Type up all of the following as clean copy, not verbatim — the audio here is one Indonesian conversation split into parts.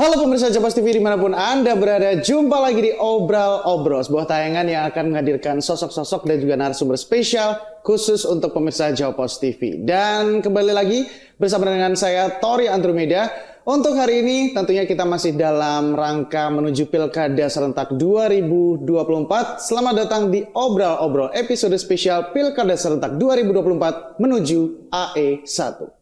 Halo pemirsa Japas TV dimanapun Anda berada, jumpa lagi di Obrol-Obrol, sebuah tayangan yang akan menghadirkan sosok-sosok dan juga narasumber spesial khusus untuk pemirsa Japas TV. Dan kembali lagi bersama dengan saya Tori Andromeda. Untuk hari ini tentunya kita masih dalam rangka menuju Pilkada Serentak 2024. Selamat datang di Obrol-Obrol episode spesial Pilkada Serentak 2024 menuju AE1.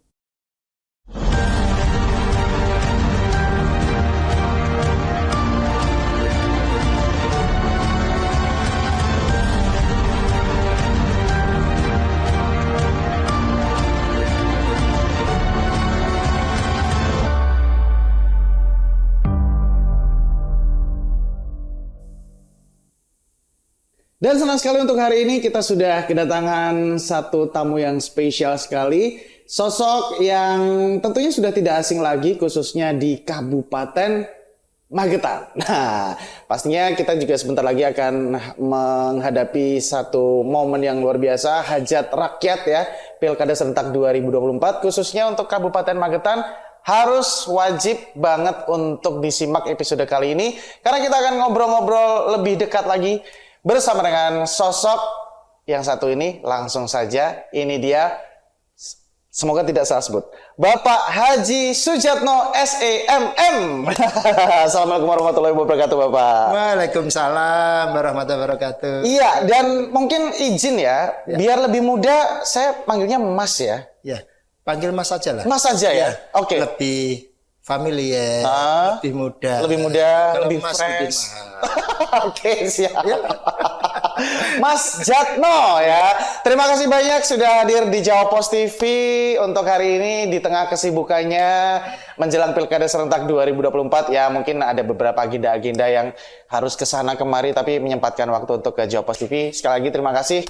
Dan senang sekali untuk hari ini kita sudah kedatangan satu tamu yang spesial sekali. Sosok yang tentunya sudah tidak asing lagi khususnya di Kabupaten Magetan. Nah, pastinya kita juga sebentar lagi akan menghadapi satu momen yang luar biasa, hajat rakyat ya, Pilkada Serentak 2024 khususnya untuk Kabupaten Magetan. Harus wajib banget untuk disimak episode kali ini karena kita akan ngobrol-ngobrol lebih dekat lagi bersama dengan sosok yang satu ini. Langsung saja, ini dia, semoga tidak salah sebut, Bapak Haji Sujatno SEMM. Assalamualaikum warahmatullahi wabarakatuh, Bapak. Waalaikumsalam warahmatullahi wabarakatuh. Iya, dan mungkin izin ya, biar lebih mudah saya panggilnya Mas ya. Ya, panggil Mas saja lah. Mas saja ya. Oke. Lebih familiar, lebih mudah. Lebih mudah, kalau lebih Mas fresh. Lebih Oke, siap. Mas Jatno ya. Terima kasih banyak sudah hadir di Jawa Pos TV untuk hari ini di tengah kesibukannya menjelang Pilkada Serentak 2024 ya. Mungkin ada beberapa agenda-agenda yang harus ke sana kemari tapi menyempatkan waktu untuk ke Jawa Pos TV. Sekali lagi terima kasih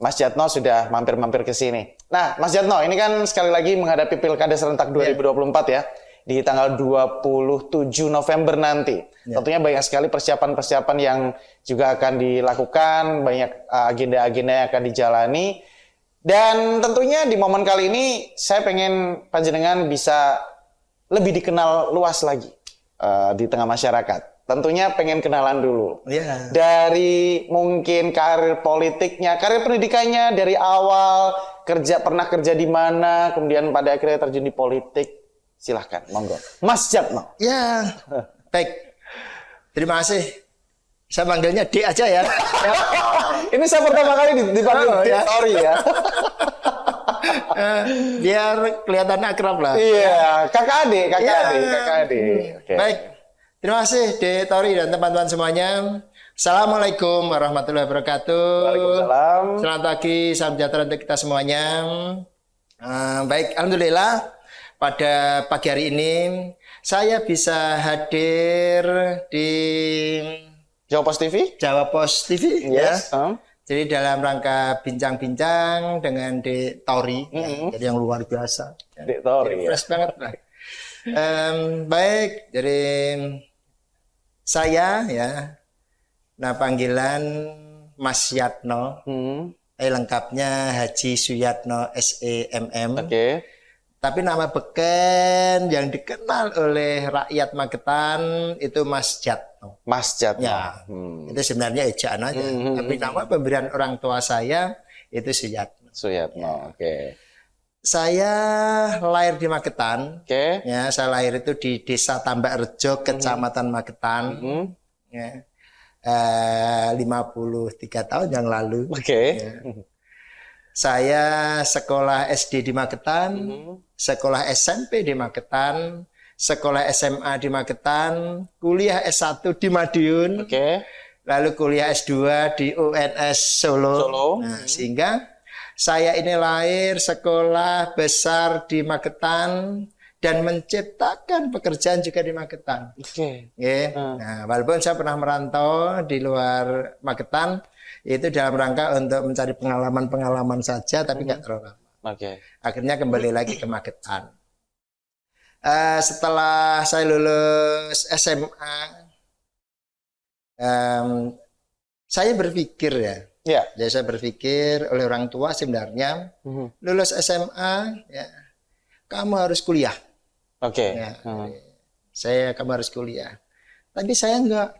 Mas Jatno sudah mampir-mampir ke sini. Nah, Mas Jatno, ini kan sekali lagi menghadapi Pilkada Serentak 2024 ya. Di tanggal 27 November nanti. Ya. Tentunya banyak sekali persiapan-persiapan yang juga akan dilakukan, banyak agenda-agenda yang akan dijalani. Dan tentunya di momen kali ini saya pengen panjenengan bisa lebih dikenal luas lagi di tengah masyarakat. Tentunya pengen kenalan dulu. Ya. Dari mungkin karir politiknya, karir pendidikannya dari awal, pernah kerja di mana, kemudian pada akhirnya terjun di politik. Silahkan, monggo. Mas Jatno. Ya, baik. Terima kasih. Saya manggilnya D aja ya. Ini saya pertama kali dipanggil Tori ya. Biar kelihatan akrab lah. Iya, kakak adik. Okay. Baik. Terima kasih D Tori dan teman-teman semuanya. Assalamualaikum warahmatullahi wabarakatuh. Waalaikumsalam. Selamat pagi, salam sejahtera untuk kita semuanya. Baik, alhamdulillah. Pada pagi hari ini saya bisa hadir di Jawa Pos TV. Jawa Pos TV, yes. Ya. Jadi dalam rangka bincang-bincang dengan Dek Tori, ya, jadi yang luar biasa. Dek Tori. Fresh banget lah. Baik, jadi saya ya, nah panggilan Mas Yatno, lengkapnya Haji Suyatno SEMM. Oke. Tapi nama beken yang dikenal oleh rakyat Magetan itu Mas Jatno. Mas Jatno. Ya, itu sebenarnya ejaan aja. Tapi nama pemberian orang tua saya itu Suyatno. Suyatno, ya. Oke. Saya lahir di Magetan. Oke. Ya, saya lahir itu di Desa Tambak Rejo, Kecamatan Magetan. Ya. 53 tahun yang lalu. Oke. Ya. Saya sekolah SD di Magetan, sekolah SMP di Magetan, sekolah SMA di Magetan, kuliah S1 di Madiun, lalu kuliah S2 di UNS Solo. Nah, sehingga saya ini lahir, sekolah besar di Magetan, dan menciptakan pekerjaan juga di Magetan. Nah, walaupun saya pernah merantau di luar Magetan, itu dalam rangka untuk mencari pengalaman-pengalaman saja, tapi nggak terlalu lama. Akhirnya kembali lagi ke Magetan. Setelah saya lulus SMA, saya berpikir ya. Jadi saya berpikir oleh orang tua sebenarnya lulus SMA, ya, kamu harus kuliah. Oke. Ya, kamu harus kuliah. Tapi saya enggak.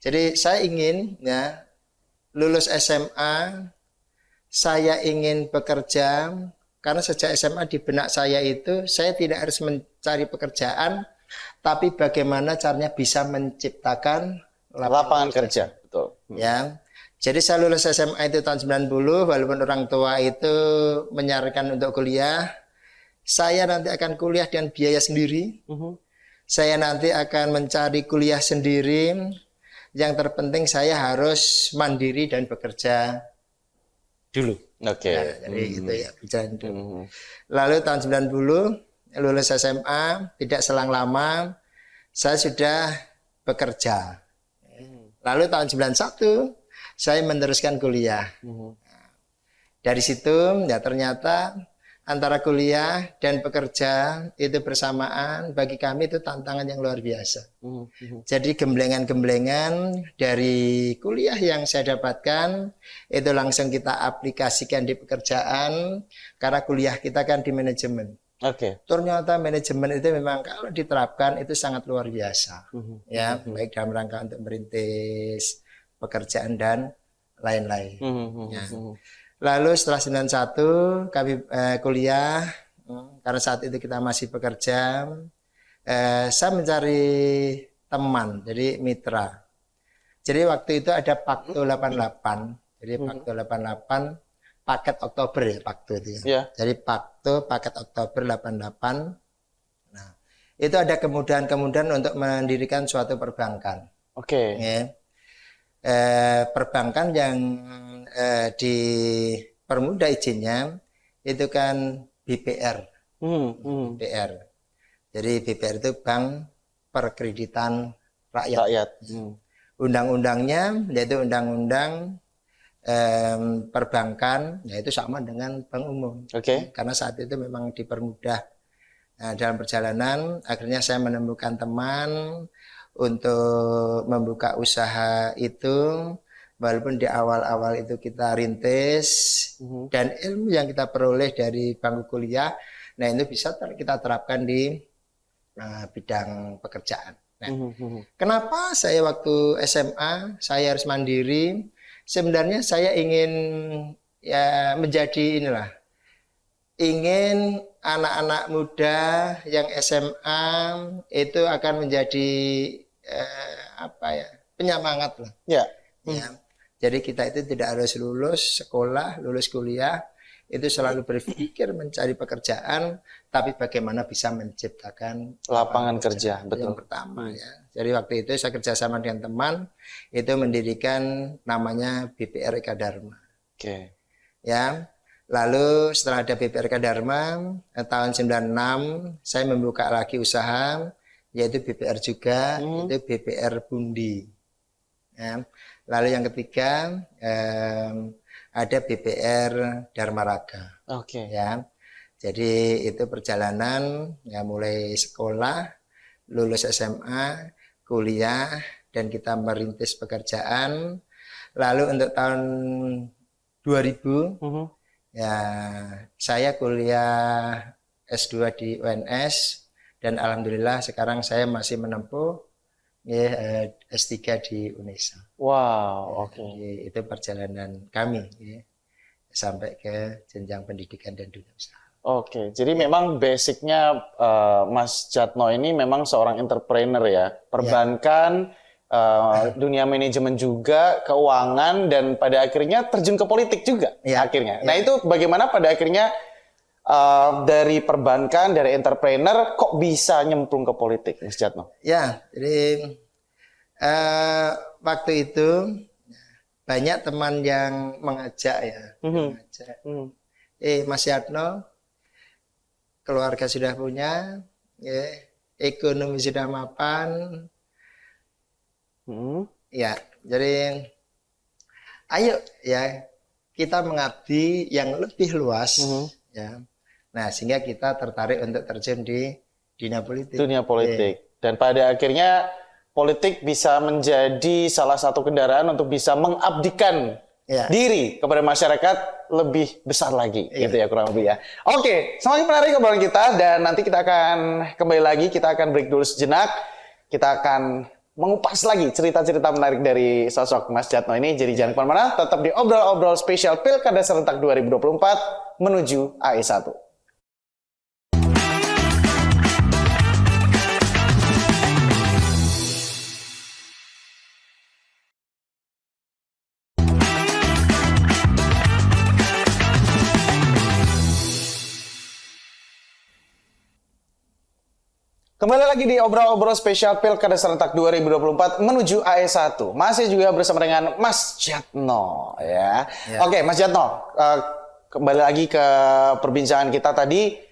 Jadi saya ingin ya lulus SMA, saya ingin bekerja, karena sejak SMA di benak saya itu saya tidak harus mencari pekerjaan, tapi bagaimana caranya bisa menciptakan lapangan kerja. Betul. Ya. Jadi saya lulus SMA itu tahun 90, walaupun orang tua itu menyarankan untuk kuliah, saya nanti akan kuliah dengan biaya sendiri. Saya nanti akan mencari kuliah sendiri. Yang terpenting saya harus mandiri dan bekerja dulu. Oke. Nah, jadi itu ya berjalan dulu. Lalu tahun 90 lulus SMA, tidak selang lama saya sudah bekerja. Lalu tahun 91 saya meneruskan kuliah. Dari situ ya ternyata antara kuliah dan bekerja itu bersamaan, bagi kami itu tantangan yang luar biasa. Jadi gemblengan-gemblengan dari kuliah yang saya dapatkan itu langsung kita aplikasikan di pekerjaan, karena kuliah kita kan di manajemen. Ternyata manajemen itu memang kalau diterapkan itu sangat luar biasa. Ya, baik dalam rangka untuk merintis pekerjaan dan lain-lain. Ya. Lalu setelah 91 kami kuliah, karena saat itu kita masih bekerja, saya mencari teman, jadi mitra. Jadi waktu itu ada Pakto 88. Jadi Pakto 88 paket Oktober ya Pakto itu ya. Jadi Pakto paket Oktober 88. Nah, itu ada kemudahan-kemudahan untuk mendirikan suatu perbankan. Ya. Perbankan yang dipermudah izinnya itu kan BPR. BPR. Jadi BPR itu Bank Perkreditan Rakyat. Undang-undangnya yaitu undang-undang perbankan, yaitu sama dengan bank umum. Karena saat itu memang dipermudah. Nah, dalam perjalanan akhirnya saya menemukan teman untuk membuka usaha itu, walaupun di awal-awal itu kita rintis dan ilmu yang kita peroleh dari bangku kuliah, nah itu bisa kita terapkan di bidang pekerjaan. Nah, kenapa saya waktu SMA saya harus mandiri? Sebenarnya saya ingin ya menjadi ingin anak-anak muda yang SMA itu akan menjadi penyemangat lah. Ya. Jadi kita itu tidak harus lulus sekolah, lulus kuliah, itu selalu berpikir mencari pekerjaan, tapi bagaimana bisa menciptakan lapangan kerja. Betul. Yang pertama ya. Jadi waktu itu saya kerjasama dengan teman, itu mendirikan namanya BPR Eka Dharma. Ya. Lalu setelah ada BPR Eka Dharma, tahun 96 saya membuka lagi usaha, yaitu BPR juga, itu BPR Bundi. Ya. Lalu yang ketiga ada BPR Dharma Raga. Ya. Jadi itu perjalanan ya mulai sekolah, lulus SMA, kuliah, dan kita merintis pekerjaan. Lalu untuk tahun 2000 ya saya kuliah S2 di UNS, dan alhamdulillah sekarang saya masih menempuh ya, S3 di UNESA. Wow, Itu perjalanan kami ya, sampai ke jenjang pendidikan dan dunia usaha. Jadi memang basicnya Mas Djatno ini memang seorang entrepreneur ya, perbankan, dunia manajemen juga, keuangan, dan pada akhirnya terjun ke politik juga akhirnya. Nah itu bagaimana pada akhirnya dari perbankan, dari entrepreneur kok bisa nyemplung ke politik, Mas Djatno? Ya, jadi waktu itu banyak teman yang mengajak ya, Mas Djatno, keluarga sudah punya, ya, ekonomi sudah mapan. Ya, jadi ayo ya kita mengabdi yang lebih luas ya. Nah, sehingga kita tertarik untuk terjun di dunia politik. Dan pada akhirnya politik bisa menjadi salah satu kendaraan untuk bisa mengabdikan diri kepada masyarakat lebih besar lagi, gitu ya kurang lebih ya. Oke, semakin menarik obrolan kita dan nanti kita akan kembali lagi, kita akan break dulu sejenak, kita akan mengupas lagi cerita-cerita menarik dari sosok Mas Djatno ini. Jadi jangan kemana-mana, tetap di obrol-obrol spesial Pilkada Serentak 2024 menuju AE1. Kembali lagi di obrol-obrol spesial Pilkada Serentak 2024 menuju AE1. Masih juga bersama dengan Mas Djatno ya. Oke, Mas Djatno, kembali lagi ke perbincangan kita tadi.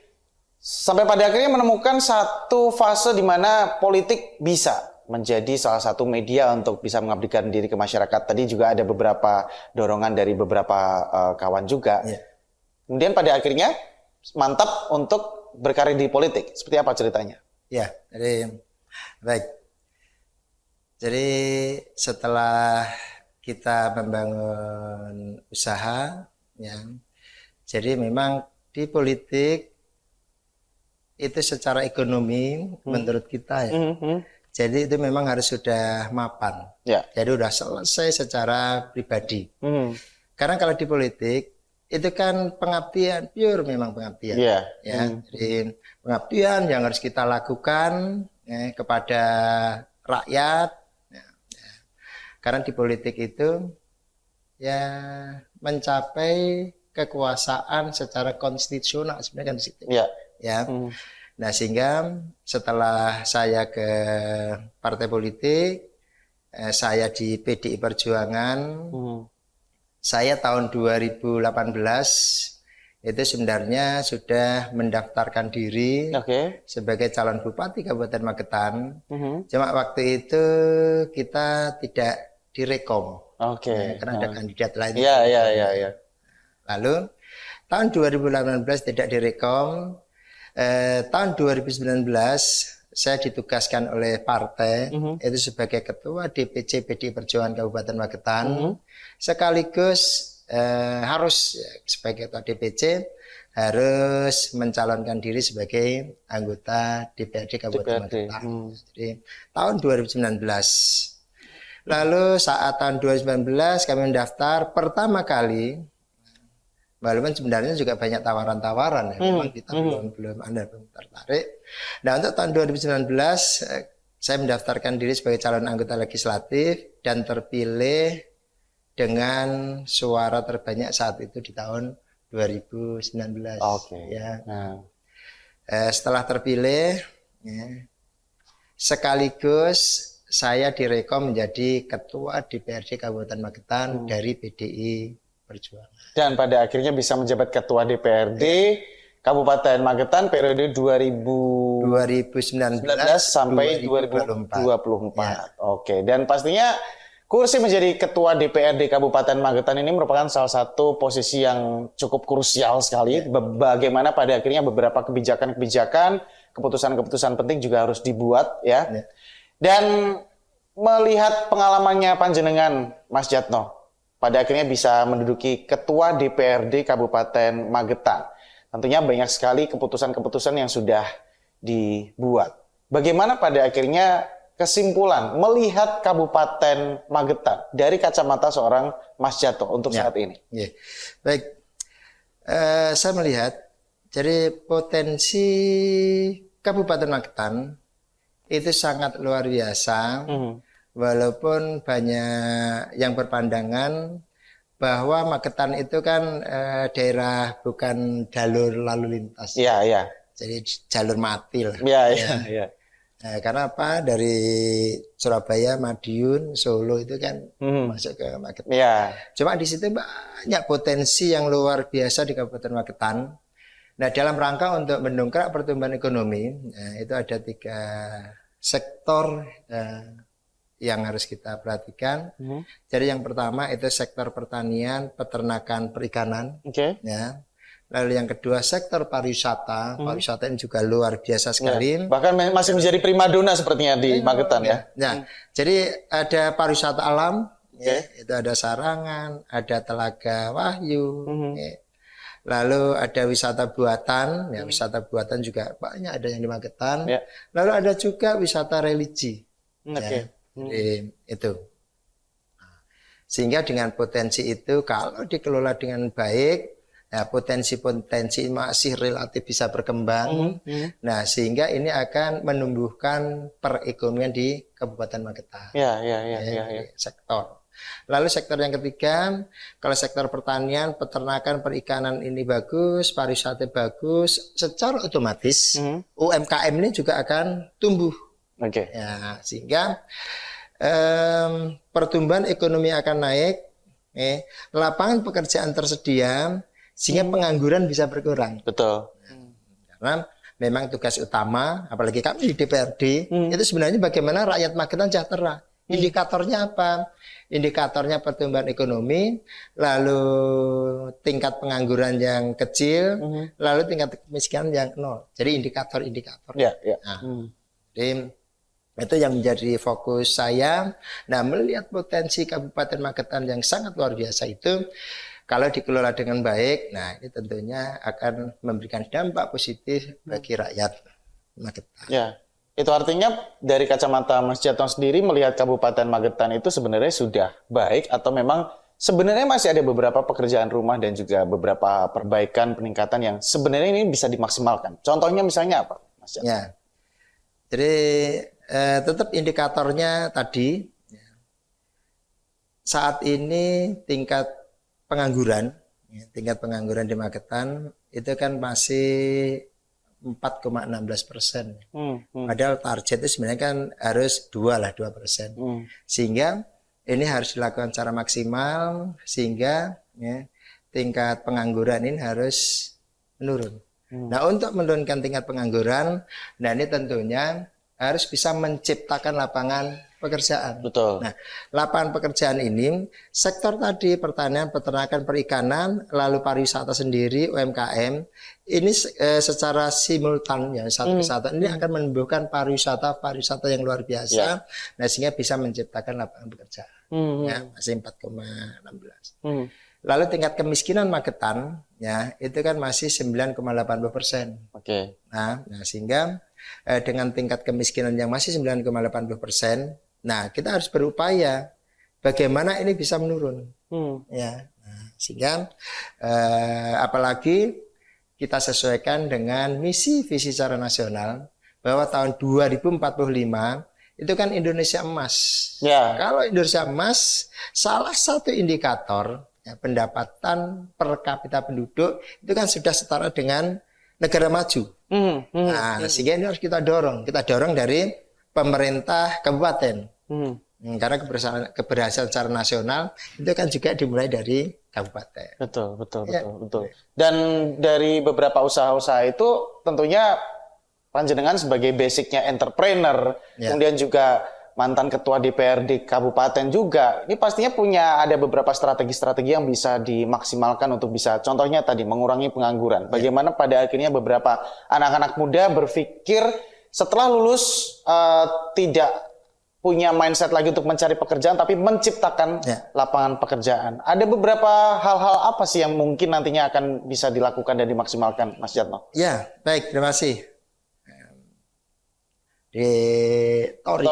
Sampai pada akhirnya menemukan satu fase di mana politik bisa menjadi salah satu media untuk bisa mengabdikan diri ke masyarakat. Tadi juga ada beberapa dorongan dari beberapa kawan juga. Kemudian pada akhirnya mantap untuk berkarir di politik. Seperti apa ceritanya? Ya, jadi baik. Jadi setelah kita membangun usaha, ya, jadi memang di politik itu secara ekonomi menurut kita ya. Jadi itu memang harus sudah mapan. Jadi udah selesai secara pribadi. Karena kalau di politik itu kan pengabdian, pure memang pengabdian. Jadi pengabdian yang harus kita lakukan kepada rakyat. Karena di politik itu ya mencapai kekuasaan secara konstitusional sebenarnya kan di situ. Nah sehingga setelah saya ke partai politik, saya di PDI Perjuangan. Saya tahun 2018 itu sebenarnya sudah mendaftarkan diri sebagai calon bupati Kabupaten Magetan. Cuma waktu itu kita tidak direkom, karena ada kandidat lain. Lalu tahun 2018 tidak direkom. Tahun 2019 saya ditugaskan oleh partai itu sebagai ketua DPC PDI Perjuangan Kabupaten Magetan, sekaligus harus sebagai ketua DPC harus mencalonkan diri sebagai anggota DPRD Kabupaten Magetan. Jadi tahun 2019. Lalu saat tahun 2019 kami mendaftar pertama kali. Walaupun sebenarnya juga banyak tawaran-tawaran ya, memang kita belum tertarik. Nah untuk tahun 2019 saya mendaftarkan diri sebagai calon anggota legislatif dan terpilih dengan suara terbanyak saat itu di tahun 2019. Setelah terpilih, sekaligus saya direkom menjadi ketua DPRD Kabupaten Magetan dari PDI Perjuangan. Dan pada akhirnya bisa menjabat ketua DPRD Kabupaten Magetan periode 2019 sampai 2024. Dan pastinya kursi menjadi ketua DPRD Kabupaten Magetan ini merupakan salah satu posisi yang cukup krusial sekali. Bagaimana pada akhirnya beberapa kebijakan-kebijakan, keputusan-keputusan penting juga harus dibuat ya. Dan melihat pengalamannya panjenengan Mas Djatno, pada akhirnya bisa menduduki ketua DPRD Kabupaten Magetan. Tentunya banyak sekali keputusan-keputusan yang sudah dibuat. Bagaimana pada akhirnya kesimpulan melihat Kabupaten Magetan dari kacamata seorang Mas Djatno untuk saat ini? Baik, saya melihat jadi potensi Kabupaten Magetan itu sangat luar biasa. Walaupun banyak yang berpandangan bahwa Magetan itu kan daerah bukan jalur lalu lintas. Jadi jalur mati lah. Karena apa? Dari Surabaya, Madiun, Solo itu kan masuk ke Magetan. Cuma di situ banyak potensi yang luar biasa di Kabupaten Magetan. Nah, dalam rangka untuk mendongkrak pertumbuhan ekonomi, itu ada 3 sektor yang harus kita perhatikan. Jadi yang pertama itu sektor pertanian, peternakan, perikanan. Ya. Lalu yang kedua sektor pariwisata. Pariwisata ini juga luar biasa sekali. Bahkan masih menjadi primadona sepertinya di Magetan ya. Jadi ada pariwisata alam, ya, itu ada Sarangan, ada Telaga Wahyu, ya. Lalu ada wisata buatan, ya wisata buatan juga banyak ada yang di Magetan. Ya. Lalu ada juga wisata religi, Oke. itu. Sehingga dengan potensi itu kalau dikelola dengan baik, ya potensi-potensi masih relatif bisa berkembang. Nah, sehingga ini akan menumbuhkan perekonomian di Kabupaten Magetan. Ya. Sektor. Lalu sektor yang ketiga, kalau sektor pertanian, peternakan, perikanan ini bagus, pariwisata bagus, secara otomatis UMKM ini juga akan tumbuh. Oke. Ya, sehingga pertumbuhan ekonomi akan naik, lapangan pekerjaan tersedia, sehingga pengangguran bisa berkurang. Betul. Karena memang tugas utama, apalagi kami di DPRD, itu sebenarnya bagaimana rakyat Magetan sejahtera. Indikatornya apa? Indikatornya pertumbuhan ekonomi, lalu tingkat pengangguran yang kecil, lalu tingkat kemiskinan yang nol. Jadi indikator-indikator. Ya. Nah, jadi itu yang menjadi fokus saya. Nah, melihat potensi Kabupaten Magetan yang sangat luar biasa itu, kalau dikelola dengan baik, nah ini tentunya akan memberikan dampak positif bagi rakyat Magetan. Ya. Itu artinya dari kacamata Mas Jatno sendiri melihat Kabupaten Magetan itu sebenarnya sudah baik atau memang sebenarnya masih ada beberapa pekerjaan rumah dan juga beberapa perbaikan peningkatan yang sebenarnya ini bisa dimaksimalkan. Contohnya misalnya apa, Mas Jatno? Ya. Jadi tetap indikatornya tadi saat ini tingkat pengangguran di Magetan itu kan masih 4,16%. Padahal target itu sebenarnya kan harus 2%. Sehingga ini harus dilakukan secara maksimal sehingga tingkat pengangguran ini harus menurun. Nah, untuk menurunkan tingkat pengangguran, nah ini tentunya harus bisa menciptakan lapangan pekerjaan. Betul. Nah, lapangan pekerjaan ini sektor tadi pertanian, peternakan, perikanan, lalu pariwisata sendiri, UMKM ini secara simultan ya satu kesatuan ini akan menumbuhkan pariwisata yang luar biasa. Ya. Nah, sehingga bisa menciptakan lapangan pekerjaan. Ya, masih 4,16. Lalu tingkat kemiskinan Magetan ya itu kan masih 9,80%. Oke. Nah, sehingga dengan tingkat kemiskinan yang masih 9,80%, nah kita harus berupaya bagaimana ini bisa menurun. Ya, sehingga apalagi kita sesuaikan dengan misi visi secara nasional bahwa tahun 2045 itu kan Indonesia emas. Ya. Kalau Indonesia emas, salah satu indikator ya, pendapatan per kapita penduduk itu kan sudah setara dengan negara maju. Nah, sehingga ini harus kita dorong dari pemerintah kabupaten. Karena keberhasilan secara nasional itu kan juga dimulai dari kabupaten. Betul. Dan dari beberapa usaha-usaha itu tentunya panjenengan sebagai basicnya entrepreneur, kemudian juga mantan ketua DPRD kabupaten juga, ini pastinya punya ada beberapa strategi-strategi yang bisa dimaksimalkan untuk bisa, contohnya tadi mengurangi pengangguran. Bagaimana pada akhirnya beberapa anak-anak muda berpikir setelah lulus tidak punya mindset lagi untuk mencari pekerjaan, tapi menciptakan lapangan pekerjaan. Ada beberapa hal-hal apa sih yang mungkin nantinya akan bisa dilakukan dan dimaksimalkan, Mas Jatno? Ya, baik, terima kasih. Di Tori.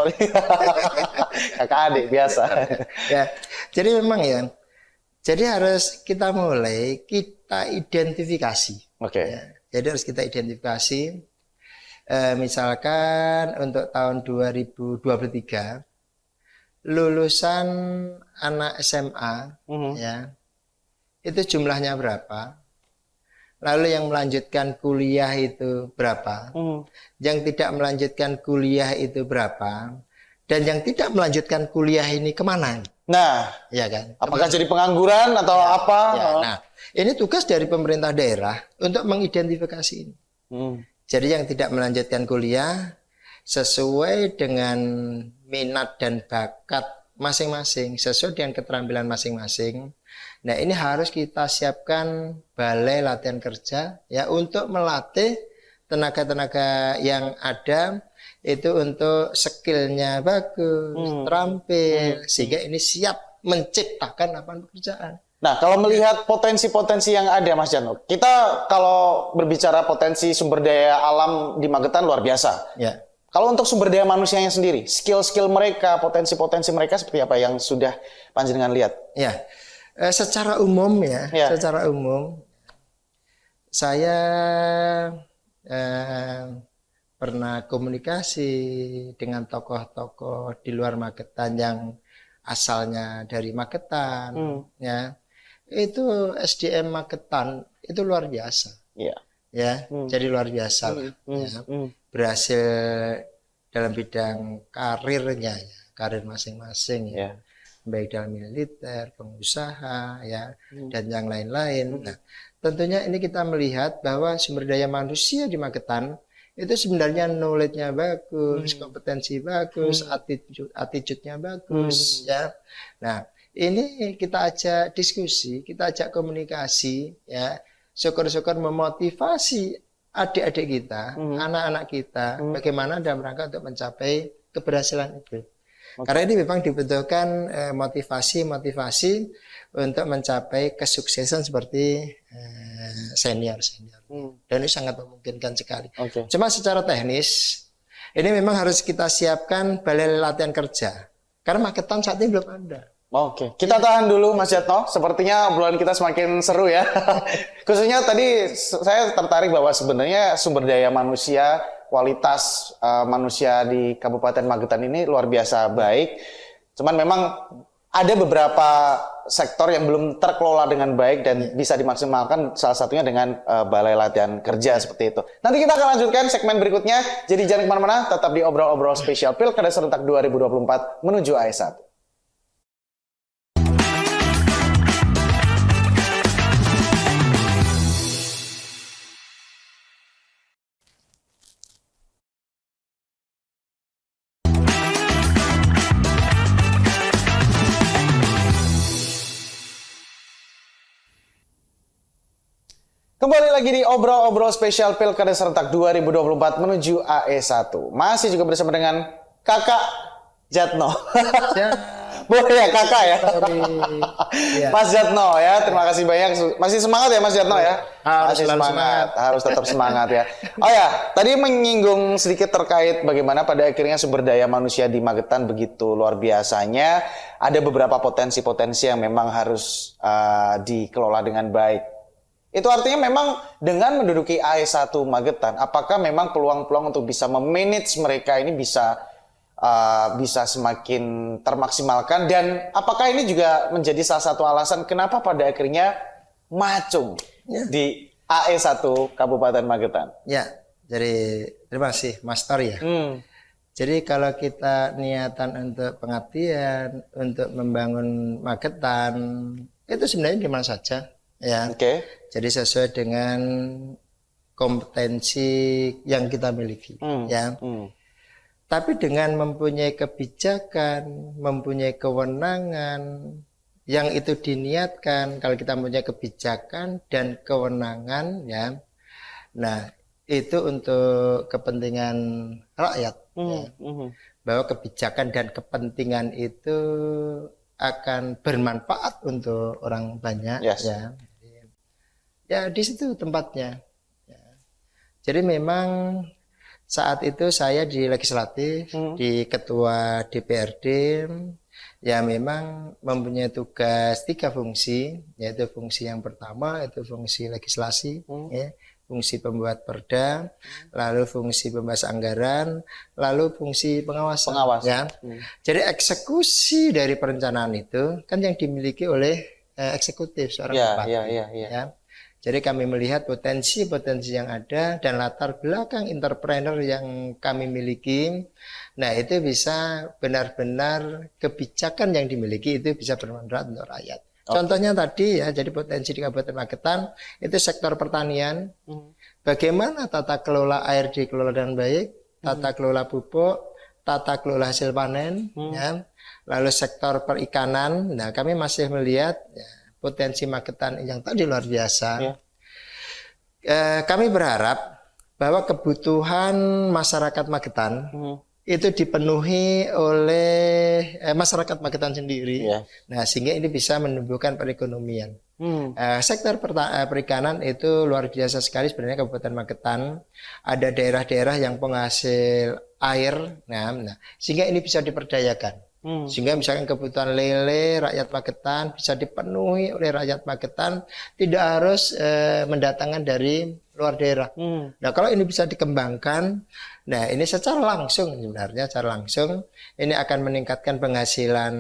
Kakak adik biasa. Ya, jadi memang ya. Jadi harus kita mulai kita identifikasi. Oke. Ya, jadi harus kita identifikasi. Misalkan untuk tahun 2023 lulusan anak SMA ya itu jumlahnya berapa? Lalu yang melanjutkan kuliah itu berapa? Yang tidak melanjutkan kuliah itu berapa? Dan yang tidak melanjutkan kuliah ini kemana? Nah, ya kan? Apakah jadi pengangguran atau apa? Ya, nah, ini tugas dari pemerintah daerah untuk mengidentifikasi ini. Jadi yang tidak melanjutkan kuliah sesuai dengan minat dan bakat masing-masing, sesuai dengan keterampilan masing-masing. Nah, ini harus kita siapkan balai latihan kerja ya untuk melatih tenaga-tenaga yang ada itu untuk skillnya bagus, terampil, sehingga ini siap menciptakan lapangan pekerjaan. Nah, kalau melihat potensi-potensi yang ada, Mas Jatno, kita kalau berbicara potensi sumber daya alam di Magetan luar biasa. Ya. Kalau untuk sumber daya manusianya sendiri, skill-skill mereka, potensi-potensi mereka seperti apa yang sudah panjenengan lihat? Ya, secara umum secara umum, saya pernah komunikasi dengan tokoh-tokoh di luar Magetan yang asalnya dari Magetan, ya. Itu SDM Magetan itu luar biasa, ya. Jadi luar biasa, ya. Berhasil dalam bidang karirnya, ya. Karir masing-masing, ya. Baik dalam militer, pengusaha, ya, dan yang lain-lain. Nah, tentunya ini kita melihat bahwa sumber daya manusia di Magetan itu sebenarnya knowledge-nya bagus, kompetensi bagus, attitude-nya bagus, ya. Nah, ini kita ajak diskusi, kita ajak komunikasi, ya. Syukur-syukur memotivasi adik-adik kita, anak-anak kita, bagaimana dalam rangka untuk mencapai keberhasilan itu. Karena ini memang dibutuhkan motivasi untuk mencapai kesuksesan seperti senior. Dan ini sangat memungkinkan sekali. Cuma secara teknis, ini memang harus kita siapkan balai latihan kerja. Karena Magetan saat ini belum ada. Kita tahan dulu Mas Jatno. Sepertinya obrolan kita semakin seru ya. Khususnya tadi saya tertarik bahwa sebenarnya sumber daya manusia, kualitas manusia di Kabupaten Magetan ini luar biasa baik. Cuman memang ada beberapa sektor yang belum terkelola dengan baik dan bisa dimaksimalkan, salah satunya dengan balai latihan kerja seperti itu. Nanti kita akan lanjutkan segmen berikutnya. Jadi jangan kemana-mana, tetap di obrol-obrol spesial Pilkada Serentak 2024 menuju AS1. Kembali lagi di obrol-obrol spesial Pilkada Serentak 2024 menuju AE1. Masih juga bersama dengan Kakak Jatno. Boleh ya Kakak ya? Mas Jatno ya, terima kasih banyak. Masih semangat ya Mas Jatno ya? Harus semangat, harus tetap semangat ya. Oh ya, tadi menyinggung sedikit terkait bagaimana pada akhirnya sumber daya manusia di Magetan begitu luar biasanya. Ada beberapa potensi-potensi yang memang harus dikelola dengan baik. Itu artinya memang dengan menduduki AE1 Magetan, apakah memang peluang-peluang untuk bisa memanage mereka ini bisa semakin termaksimalkan, dan apakah ini juga menjadi salah satu alasan kenapa pada akhirnya macung di AE1 Kabupaten Magetan? Ya, jadi terima kasih Mas Tor ya. Jadi kalau kita niatan untuk pengabdian, untuk membangun Magetan, itu sebenarnya di mana saja. Ya, jadi sesuai dengan kompetensi yang kita miliki, ya. Tapi dengan mempunyai kebijakan, mempunyai kewenangan yang itu diniatkan, kalau kita mempunyai kebijakan dan kewenangan, ya. Nah, itu untuk kepentingan rakyat, ya. Bahwa kebijakan dan kepentingan itu akan bermanfaat untuk orang banyak, ya. Ya di situ tempatnya. Ya. Jadi memang saat itu saya di legislatif, di ketua DPRD, ya memang mempunyai tugas 3 fungsi, yaitu fungsi yang pertama itu fungsi legislasi, ya, fungsi pembuat perda, lalu fungsi pembahas anggaran, lalu fungsi pengawasan. Ya. Jadi eksekusi dari perencanaan itu kan yang dimiliki oleh eksekutif seorang bupati. Ya. Jadi kami melihat potensi-potensi yang ada dan latar belakang entrepreneur yang kami miliki. Nah itu bisa benar-benar kebijakan yang dimiliki itu bisa bermanfaat untuk rakyat. Contohnya tadi ya, jadi potensi di Kabupaten Magetan itu sektor pertanian. Bagaimana tata kelola air dikelola dengan baik, tata kelola pupuk, tata kelola hasil panen, ya. Lalu sektor perikanan. Nah kami masih melihat ya, potensi Magetan yang tadi luar biasa. Kami berharap bahwa kebutuhan masyarakat Magetan itu dipenuhi oleh masyarakat Magetan sendiri. Yeah. Nah, sehingga ini bisa menumbuhkan perekonomian. Sektor perikanan itu luar biasa sekali sebenarnya Kabupaten Magetan. Ada daerah-daerah yang penghasil air, nah, sehingga ini bisa diperdayakan. Sehingga misalkan kebutuhan lele rakyat Magetan bisa dipenuhi oleh rakyat Magetan, tidak harus mendatangkan dari luar daerah. Nah, kalau ini bisa dikembangkan, nah ini secara langsung sebenarnya secara langsung ini akan meningkatkan penghasilan,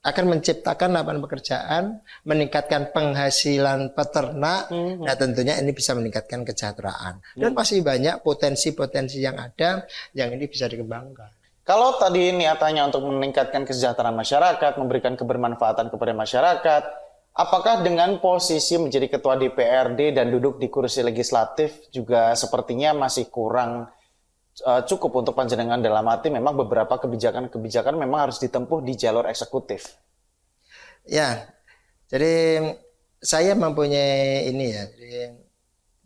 akan menciptakan lapangan pekerjaan, meningkatkan penghasilan peternak. Nah, tentunya ini bisa meningkatkan kesejahteraan. Dan masih banyak potensi-potensi yang ada yang ini bisa dikembangkan. Kalau tadi niatannya untuk meningkatkan kesejahteraan masyarakat, memberikan kebermanfaatan kepada masyarakat, apakah dengan posisi menjadi ketua DPRD dan duduk di kursi legislatif juga sepertinya masih kurang cukup untuk panjenengan, dalam arti memang beberapa kebijakan-kebijakan memang harus ditempuh di jalur eksekutif? Ya, jadi saya mempunyai ini ya,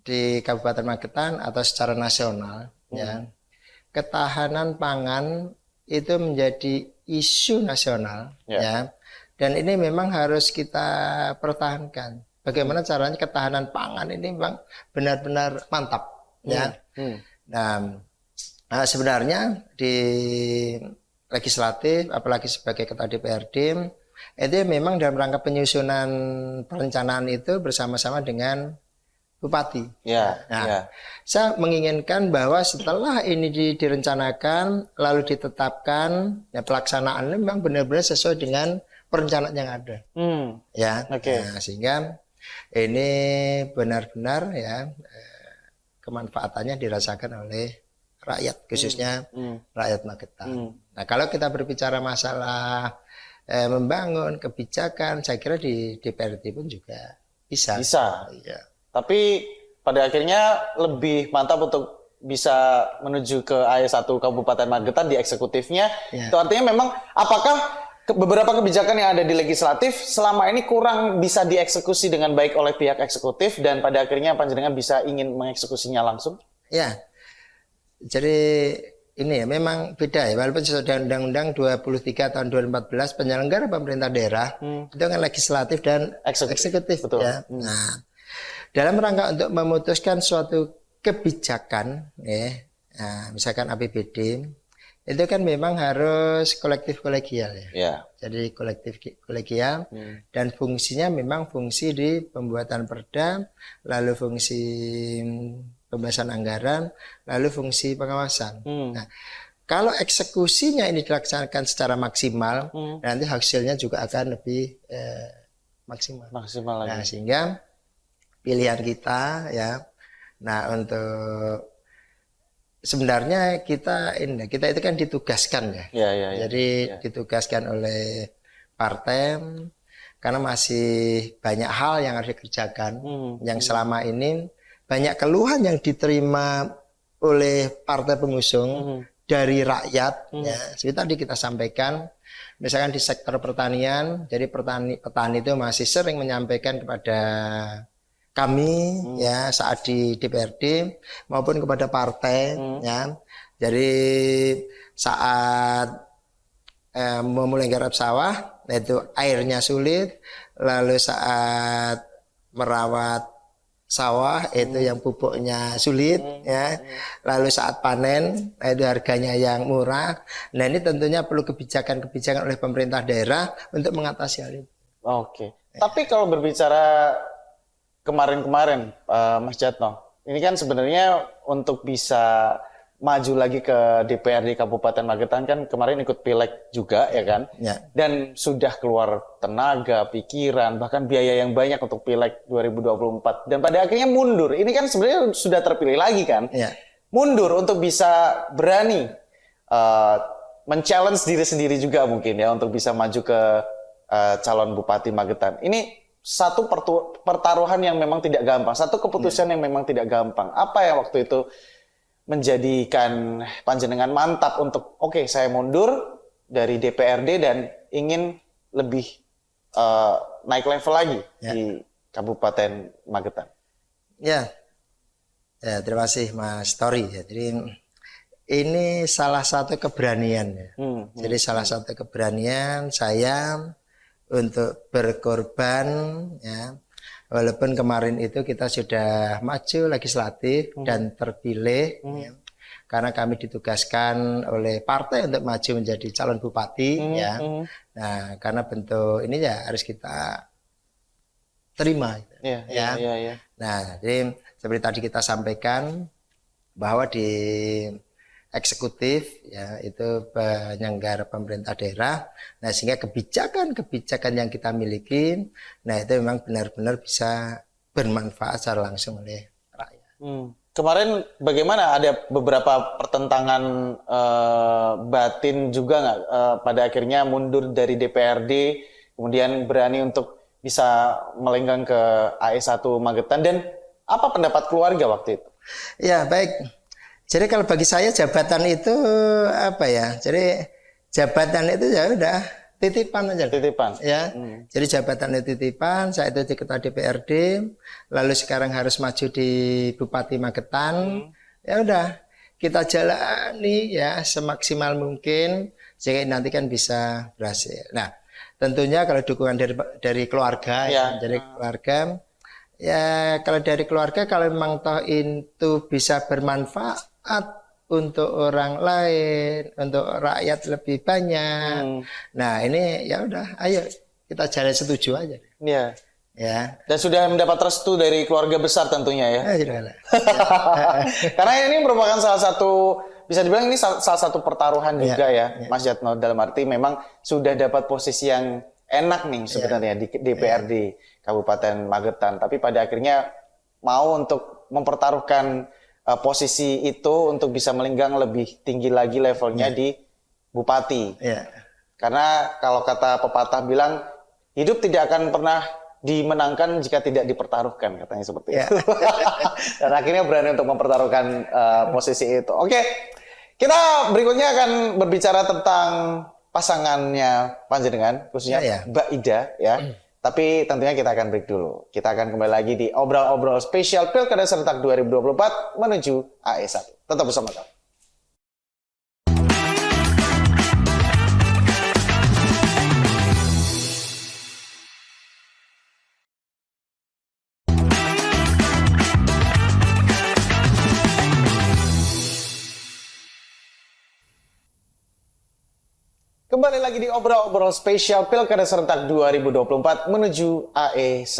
di Kabupaten Magetan atau secara nasional, ya, ketahanan pangan itu menjadi isu nasional, ya. Dan ini memang harus kita pertahankan. Bagaimana caranya ketahanan pangan ini memang benar-benar mantap, ya. Nah, sebenarnya di legislatif, apalagi sebagai ketua DPRD, itu memang dalam rangka penyusunan perencanaan itu bersama-sama dengan Bupati. Saya menginginkan bahwa setelah ini direncanakan lalu ditetapkan, ya pelaksanaannya memang benar-benar sesuai dengan perencanaan yang ada. Nah, sehingga ini benar-benar ya kemanfaatannya dirasakan oleh rakyat, khususnya rakyat Magetan. Nah, kalau kita berbicara masalah membangun kebijakan, saya kira di DPRD pun juga bisa. Ya. Tapi pada akhirnya lebih mantap untuk bisa menuju ke AE1 Kabupaten Magetan di eksekutifnya. Itu artinya memang apakah beberapa kebijakan yang ada di legislatif selama ini kurang bisa dieksekusi dengan baik oleh pihak eksekutif dan pada akhirnya panjenengan bisa ingin mengeksekusinya langsung? Ya, jadi ini ya memang beda ya, walaupun sesuai dengan Undang-Undang 23 tahun 2014 penyelenggara pemerintah daerah itu kan legislatif dan eksekutif. Betul. Ya. Nah, dalam rangka untuk memutuskan suatu kebijakan, ya, nah, misalkan APBD, itu kan memang harus kolektif kolegial ya. Jadi kolektif kolegial dan fungsinya memang fungsi di pembuatan perda, lalu fungsi pembahasan anggaran, lalu fungsi pengawasan. Nah, kalau eksekusinya ini dilaksanakan secara maksimal, nanti hasilnya juga akan lebih maksimal lagi. Nah, sehingga pilihan kita ya. Nah, untuk sebenarnya kita itu kan ditugaskan ya. Jadi ditugaskan oleh partai karena masih banyak hal yang harus dikerjakan yang selama ini banyak keluhan yang diterima oleh partai pengusung dari rakyat ya. Seperti tadi kita sampaikan misalkan di sektor pertanian, jadi petani itu masih sering menyampaikan kepada kami ya saat di DPRD maupun kepada partai ya. Jadi saat memulai garap sawah itu airnya sulit, lalu saat merawat sawah itu yang pupuknya sulit ya. Lalu saat panen itu harganya yang murah. Nah, ini tentunya perlu kebijakan-kebijakan oleh pemerintah daerah untuk mengatasi hal itu. Tapi kalau berbicara kemarin-kemarin, Mas Jatno, ini kan sebenarnya untuk bisa maju lagi ke DPRD Kabupaten Magetan kan kemarin ikut pileg juga ya kan, dan sudah keluar tenaga, pikiran, bahkan biaya yang banyak untuk pileg 2024 dan pada akhirnya mundur. Ini kan sebenarnya sudah terpilih lagi kan, mundur untuk bisa berani men-challenge diri sendiri juga mungkin ya untuk bisa maju ke calon Bupati Magetan. Ini satu pertaruhan yang memang tidak gampang, satu keputusan yang memang tidak gampang. Apa yang waktu itu menjadikan panjenengan mantap untuk saya mundur dari DPRD dan ingin lebih naik level lagi di Kabupaten Magetan? Ya, terima kasih Mas Tori. Jadi ini salah satu keberanian ya. Jadi salah satu keberanian saya untuk berkorban ya. Walaupun kemarin itu kita sudah maju legislatif dan terpilih ya. Karena kami ditugaskan oleh partai untuk maju menjadi calon bupati ya. Nah, karena bentuk ini ya harus kita terima ya. Nah, jadi seperti tadi kita sampaikan bahwa di eksekutif ya itu penyelenggara pemerintah daerah. Nah, sehingga kebijakan yang kita miliki nah itu memang benar-benar bisa bermanfaat secara langsung oleh rakyat. Kemarin bagaimana, ada beberapa pertentangan batin juga nggak pada akhirnya mundur dari DPRD kemudian berani untuk bisa melenggang ke AE1 Magetan, dan apa pendapat keluarga waktu itu? Ya, baik. Jadi kalau bagi saya jabatan itu apa ya? Jadi jabatan itu ya udah titipan aja. Titipan. Ya. Jadi jabatan itu titipan. Saya itu ketua DPRD, lalu sekarang harus maju di Bupati Magetan. Ya udah, kita jalani ya semaksimal mungkin sehingga nanti kan bisa berhasil. Nah, tentunya kalau dukungan dari keluarga ya, dari keluarga. Ya, kalau dari keluarga, kalau memang toh itu bisa bermanfaat untuk orang lain, untuk rakyat lebih banyak. Nah, ini ya udah, ayo kita jalan setuju aja. Iya. Ya. Dan sudah mendapat restu dari keluarga besar tentunya ya. Sudah. Karena ini merupakan salah satu, bisa dibilang ini salah satu pertaruhan juga ya, Mas Djatno, dalam arti memang sudah dapat posisi yang enak nih sebenarnya di DPRD Kabupaten Magetan, tapi pada akhirnya mau untuk mempertaruhkan posisi itu untuk bisa melenggang lebih tinggi lagi levelnya di Bupati. Karena kalau kata pepatah bilang, hidup tidak akan pernah dimenangkan jika tidak dipertaruhkan, katanya seperti itu. Dan akhirnya berani untuk mempertaruhkan posisi itu. Oke, kita berikutnya akan berbicara tentang pasangannya panjenengan, khususnya Mbak Ida ya. Tapi tentunya kita akan break dulu. Kita akan kembali lagi di obrol-obrol spesial Pilkada Serentak 2024 menuju AE1. Tetap bersama kami. Kembali lagi di obrol-obrol spesial Pilkada Serentak 2024 menuju AE1.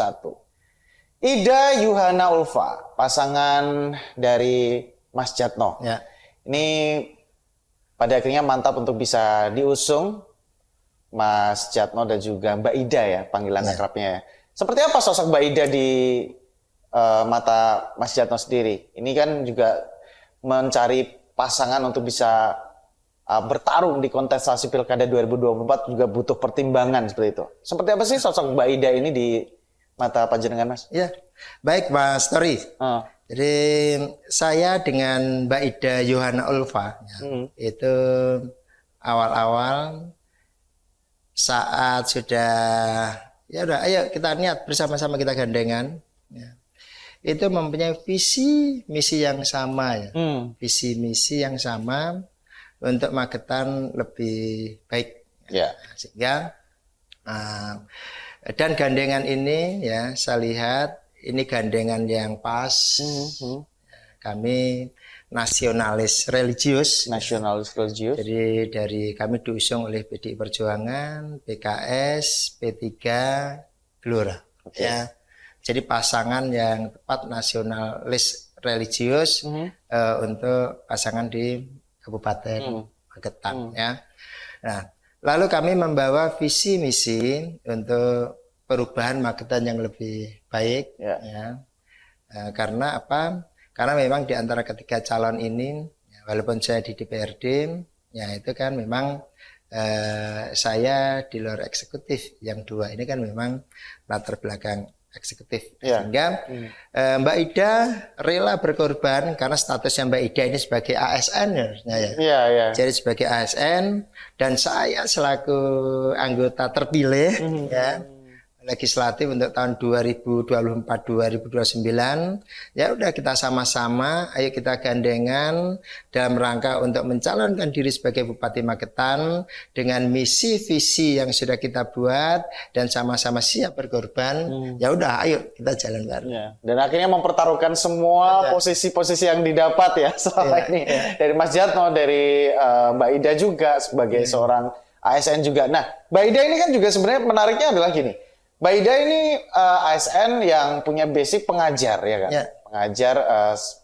Ida Yuhana Ulfa, pasangan dari Mas Djatno. Ya. Ini pada akhirnya mantap untuk bisa diusung Mas Djatno dan juga Mbak Ida ya, panggilan akrabnya. Seperti apa sosok Mbak Ida di mata Mas Djatno sendiri? Ini kan juga mencari pasangan untuk bisa bertarung di kontestasi Pilkada 2024 juga butuh pertimbangan seperti itu. Seperti apa sih sosok Mbak Ida ini di mata panjenengan, Mas? Ya, baik Mas Tori. Jadi saya dengan Mbak Ida Yuhana Ulfa itu awal-awal saat sudah ya udah, ayo kita niat bersama-sama, kita gandengan. Ya. Itu mempunyai visi misi yang sama ya, visi misi yang sama untuk Magetan lebih baik. Sehingga dan gandengan ini ya saya lihat ini gandengan yang pas. Kami nasionalis religius. Jadi dari kami diusung oleh PDI Perjuangan, PKS, P3, Gelora. Ya. Jadi pasangan yang tepat nasionalis religius untuk pasangan di Kabupaten Magetan ya. Nah, lalu kami membawa visi misi untuk perubahan Magetan yang lebih baik ya. Karena apa? Karena memang di antara ketiga calon ini ya, walaupun saya di DPRD ya itu kan memang saya di luar eksekutif, yang dua ini kan memang latar belakang eksekutif. Sehingga Mbak Ida rela berkorban karena statusnya Mbak Ida ini sebagai ASN ya. Jadi sebagai ASN dan saya selaku anggota terpilih ya. legislatif untuk tahun 2024-2029, ya udah kita sama-sama, ayo kita gandengan dalam rangka untuk mencalonkan diri sebagai Bupati Magetan dengan misi visi yang sudah kita buat dan sama-sama siap berkorban. Ya udah, ayo kita jalan bareng. Dan akhirnya mempertaruhkan semua posisi-posisi yang didapat ya selama ini dari Mas Djatno, dari Mbak Ida juga sebagai seorang ASN juga. Nah, Mbak Ida ini kan juga sebenarnya menariknya adalah gini. Mbak Ida ini ASN yang punya basic pengajar ya kan? Pengajar,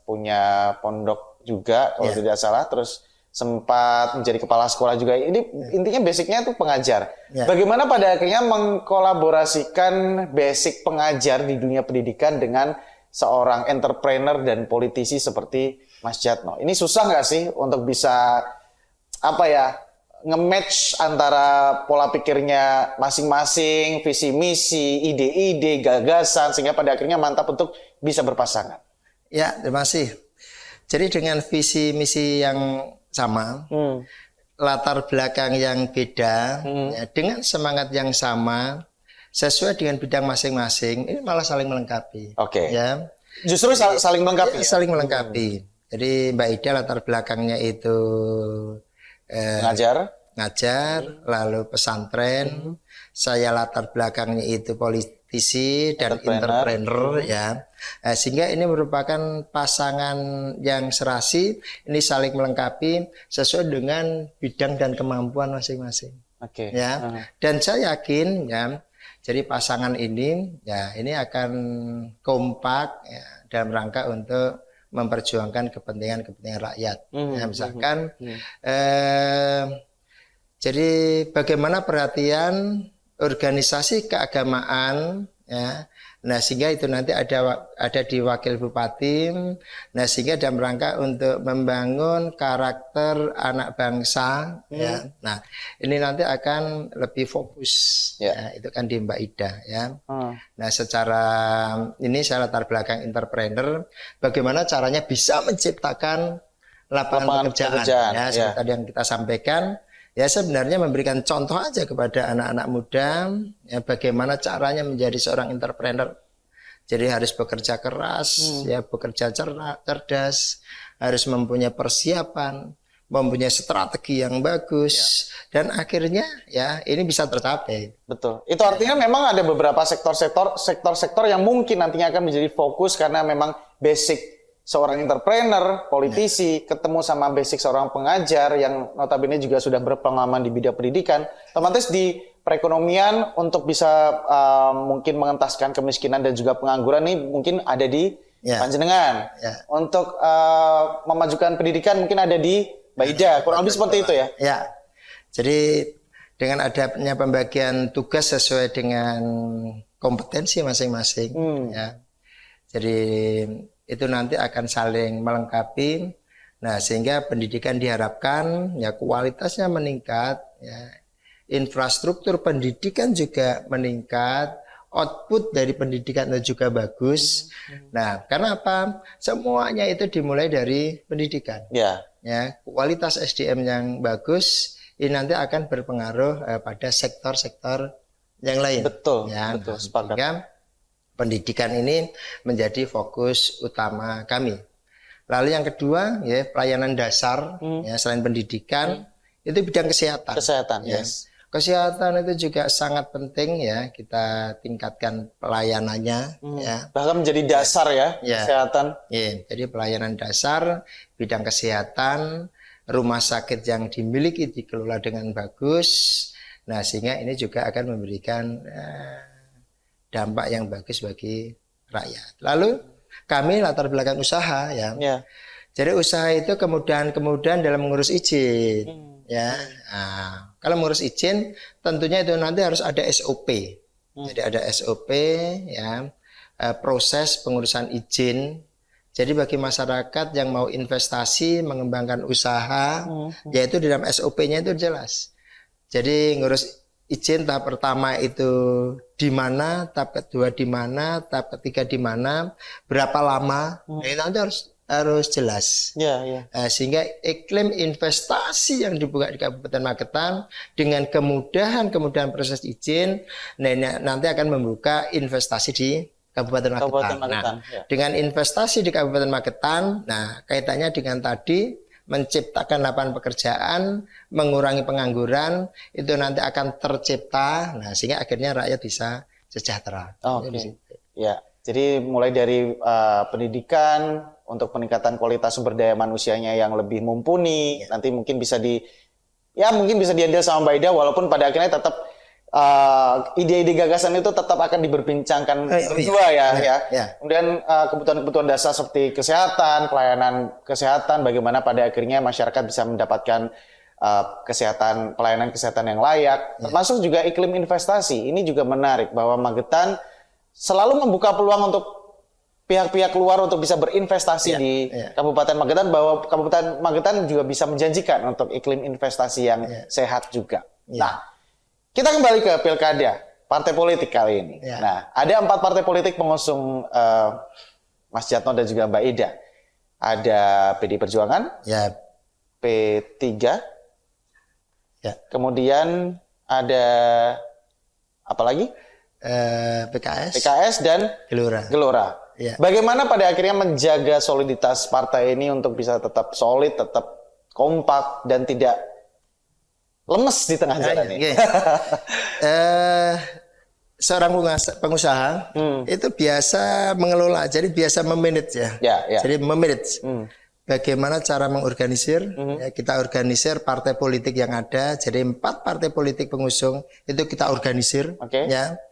punya pondok juga kalau tidak salah, terus sempat menjadi kepala sekolah juga. Ini intinya basicnya itu pengajar. Bagaimana pada akhirnya mengkolaborasikan basic pengajar di dunia pendidikan dengan seorang entrepreneur dan politisi seperti Mas Djatno? Ini susah nggak sih untuk bisa nge-match antara pola pikirnya masing-masing, visi misi, ide-ide, gagasan, sehingga pada akhirnya mantap untuk bisa berpasangan? Ya, terima kasih. Jadi dengan visi misi yang sama, latar belakang yang beda, ya, dengan semangat yang sama, sesuai dengan bidang masing-masing, ini malah saling melengkapi. Ya. Justru saling melengkapi. Saling melengkapi. Jadi Mbak Ida latar belakangnya itu ngajar, lalu pesantren. Saya latar belakangnya itu politisi dan entrepreneur ya. Sehingga ini merupakan pasangan yang serasi, ini saling melengkapi sesuai dengan bidang dan kemampuan masing-masing. Ya. Dan saya yakin ya, jadi pasangan ini ya ini akan kompak ya, dalam rangka untuk memperjuangkan kepentingan rakyat. Ya, misalkan jadi bagaimana perhatian organisasi keagamaan ya. Nah, sehingga itu nanti ada di wakil bupati. Nah, sehingga dalam rangka untuk membangun karakter anak bangsa ya. Nah, ini nanti akan lebih fokus ya, itu kan di Mbak Ida ya. Nah, secara ini saya latar belakang entrepreneur, bagaimana caranya bisa menciptakan lapangan pekerjaan ya, seperti tadi yang kita sampaikan. Ya, sebenarnya memberikan contoh aja kepada anak-anak muda ya, bagaimana caranya menjadi seorang entrepreneur. Jadi harus bekerja keras, ya bekerja cerdas, harus mempunyai persiapan, mempunyai strategi yang bagus, dan akhirnya ya ini bisa tercapai. Betul. Itu artinya memang ada beberapa sektor yang mungkin nantinya akan menjadi fokus karena memang basic seorang entrepreneur, politisi, ketemu sama basic seorang pengajar yang notabene juga sudah berpengalaman di bidang pendidikan, otomatis di perekonomian untuk bisa mungkin mengentaskan kemiskinan dan juga pengangguran nih mungkin ada di panjenengan. Untuk memajukan pendidikan mungkin ada di Mbak Ida. Kurang lebih seperti itu ya? Ya. Jadi dengan adanya pembagian tugas sesuai dengan kompetensi masing-masing ya. Jadi itu nanti akan saling melengkapi. Nah, sehingga pendidikan diharapkan ya kualitasnya meningkat ya. Infrastruktur pendidikan juga meningkat, output dari pendidikan itu juga bagus. Nah, karena apa? Semuanya itu dimulai dari pendidikan. Ya, kualitas SDM yang bagus ini nanti akan berpengaruh pada sektor-sektor yang lain. Betul, ya, betul, sepakat. Sehingga pendidikan ini menjadi fokus utama kami. Lalu yang kedua ya pelayanan dasar ya selain pendidikan itu bidang kesehatan. Kesehatan, ya. Kesehatan itu juga sangat penting ya kita tingkatkan pelayanannya ya. Bahkan menjadi dasar ya kesehatan. Ya, jadi pelayanan dasar bidang kesehatan, rumah sakit yang dimiliki dikelola dengan bagus. Nah, sehingga ini juga akan memberikan dampak yang bagus bagi rakyat. Lalu kami latar belakang usaha ya. Jadi usaha itu kemudahan dalam mengurus izin ya. Nah, kalau mengurus izin tentunya itu nanti harus ada SOP. Jadi ada SOP ya, proses pengurusan izin. Jadi bagi masyarakat yang mau investasi, mengembangkan usaha, yaitu di dalam SOP-nya itu jelas. Jadi ngurus izin tahap pertama itu di mana, tahap kedua di mana, tahap ketiga di mana, berapa lama. Nah, ini nanti harus jelas. Ya, ya. Sehingga iklim investasi yang dibuka di Kabupaten Magetan dengan kemudahan proses izin, nanti akan membuka investasi di Kabupaten Magetan. Nah, ya. Dengan investasi di Kabupaten Magetan, nah kaitannya dengan tadi menciptakan lapangan pekerjaan, mengurangi pengangguran, itu nanti akan tercipta, nah sehingga akhirnya rakyat bisa sejahtera. Oke. Ya, jadi mulai dari pendidikan untuk peningkatan kualitas sumber daya manusianya yang lebih mumpuni, nanti mungkin bisa diambil sama Mbak Ida, walaupun pada akhirnya tetap ide-ide gagasan itu tetap akan diberbincangkan berdua ya. Kemudian kebutuhan-kebutuhan dasar seperti kesehatan, pelayanan kesehatan, bagaimana pada akhirnya masyarakat bisa mendapatkan pelayanan kesehatan yang layak, termasuk juga iklim investasi. Ini juga menarik bahwa Magetan selalu membuka peluang untuk pihak-pihak luar untuk bisa berinvestasi di Kabupaten Magetan, bahwa Kabupaten Magetan juga bisa menjanjikan untuk iklim investasi yang sehat juga. Nah, kita kembali ke pilkada partai politik kali ini. Nah, ada 4 partai politik pengusung Mas Djatno dan juga Mbak Ida. Ada PD Perjuangan, P3, kemudian ada apa lagi? PKS dan Gelora. Bagaimana pada akhirnya menjaga soliditas partai ini untuk bisa tetap solid, tetap kompak dan tidak lemes di tengah jalan ini? Seorang pengusaha itu biasa mengelola, jadi biasa memanage ya. Jadi memanage. Bagaimana cara mengorganisir? Kita organisir partai politik yang ada. Jadi 4 partai politik pengusung itu kita organisir. Ya.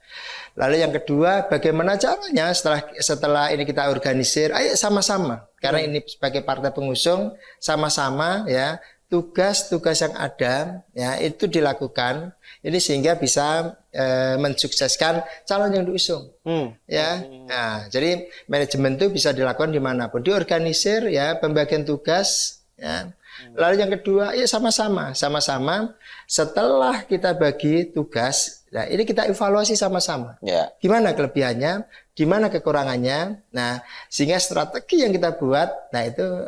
Lalu yang kedua, bagaimana caranya setelah ini kita organisir? Ayo sama-sama. Karena ini sebagai partai pengusung, sama-sama ya. Tugas-tugas yang ada ya itu dilakukan ini sehingga bisa mensukseskan calon yang diusung ya. Nah, jadi manajemen itu bisa dilakukan dimanapun, diorganisir ya, pembagian tugas ya. Lalu yang kedua, ya sama-sama setelah kita bagi tugas, nah ini kita evaluasi sama-sama. Gimana kelebihannya, gimana kekurangannya. Nah, sehingga strategi yang kita buat, nah itu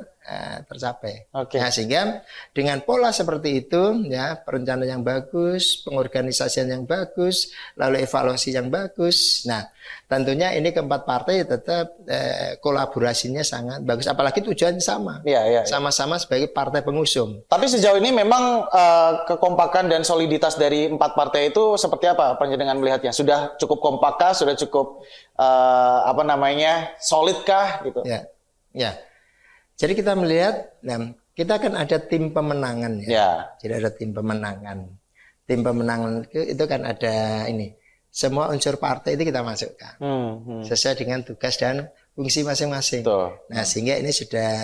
tercapai. Nah, sehingga dengan pola seperti itu, ya perencanaan yang bagus, pengorganisasian yang bagus, lalu evaluasi yang bagus. Nah, tentunya ini keempat partai tetap kolaborasinya sangat bagus. Apalagi tujuannya sama, sama-sama sebagai partai pengusung. Tapi sejauh ini memang kekompakan dan soliditas dari 4 partai itu seperti apa panjenengan melihatnya? Sudah cukup kompakkah? Sudah cukup solidkah gitu? Ya. Jadi kita melihat, nah, kita kan ada tim pemenangan ya. Jadi ada tim pemenangan. Tim pemenangan itu kan ada ini. Semua unsur partai itu kita masukkan. Sesuai dengan tugas dan fungsi masing-masing. Nah, sehingga ini sudah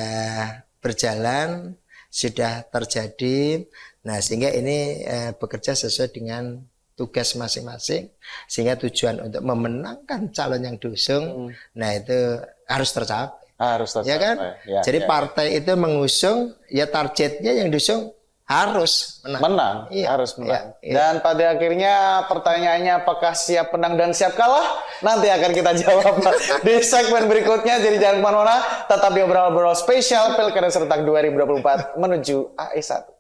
berjalan, sudah terjadi. Nah, sehingga ini bekerja sesuai dengan tugas masing-masing, sehingga tujuan untuk memenangkan calon yang diusung, nah itu harus tercapai. Ya kan? Jadi partai itu mengusung, ya targetnya yang diusung harus menang. Harus menang. Dan pada akhirnya pertanyaannya apakah siap menang dan siap kalah? Nanti akan kita jawab di segmen berikutnya. Jadi jangan kemana-mana, tetap di Obrol-Obrol Spesial Pilkada Serentak 2024 menuju AE1.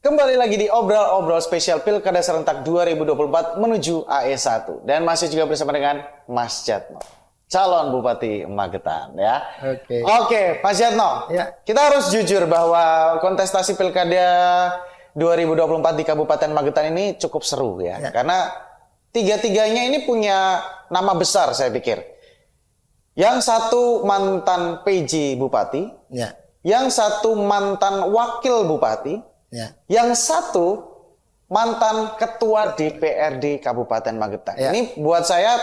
Kembali lagi di Obrol-Obrol Spesial Pilkada Serentak 2024 menuju AE1. Dan masih juga bersama dengan Mas Djatno, calon Bupati Magetan ya. Oke, Mas Djatno. Kita harus jujur bahwa kontestasi Pilkada 2024 di Kabupaten Magetan ini cukup seru ya. Karena tiga-tiganya ini punya nama besar saya pikir. Yang satu mantan PJ Bupati, yang satu mantan Wakil Bupati, yang satu mantan Ketua DPRD Kabupaten Magetan. Ini buat saya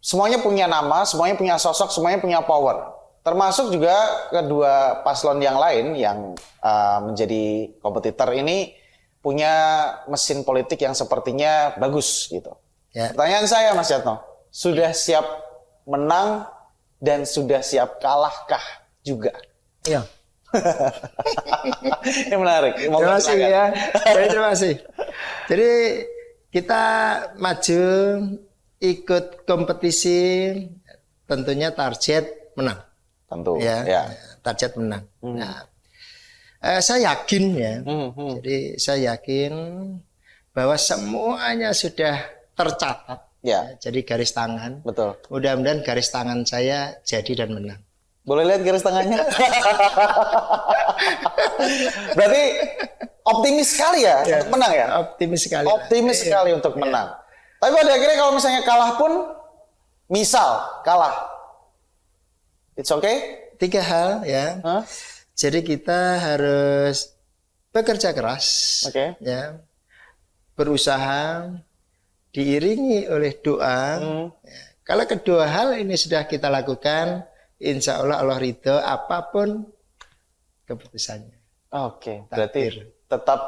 semuanya punya nama, semuanya punya sosok, semuanya punya power. Termasuk juga kedua paslon yang lain yang menjadi kompetitor ini punya mesin politik yang sepertinya bagus gitu. Pertanyaan saya Mas Djatno, sudah siap menang dan sudah siap kalahkah juga? Iya. Ini menarik. Terima kasih ya. Terima kasih. Jadi kita maju ikut kompetisi, tentunya target menang. Tentu. Ya, target menang. Nah, saya yakin ya. Jadi saya yakin bahwa semuanya sudah tercatat. Ya. Jadi garis tangan. Betul. Mudah-mudahan garis tangan saya jadi dan menang. Boleh lihat garis tangannya? Berarti optimis sekali ya, untuk menang ya? Optimis sekali. Optimis sekali untuk menang. Tapi pada akhirnya kalau misalnya kalah pun, misal kalah, it's okay? 3 hal ya. Jadi kita harus bekerja keras, ya, berusaha, diiringi oleh doa. Ya. Kalau kedua hal ini sudah kita lakukan, insya Allah Allah ridho apapun keputusannya. Oke, berarti tetap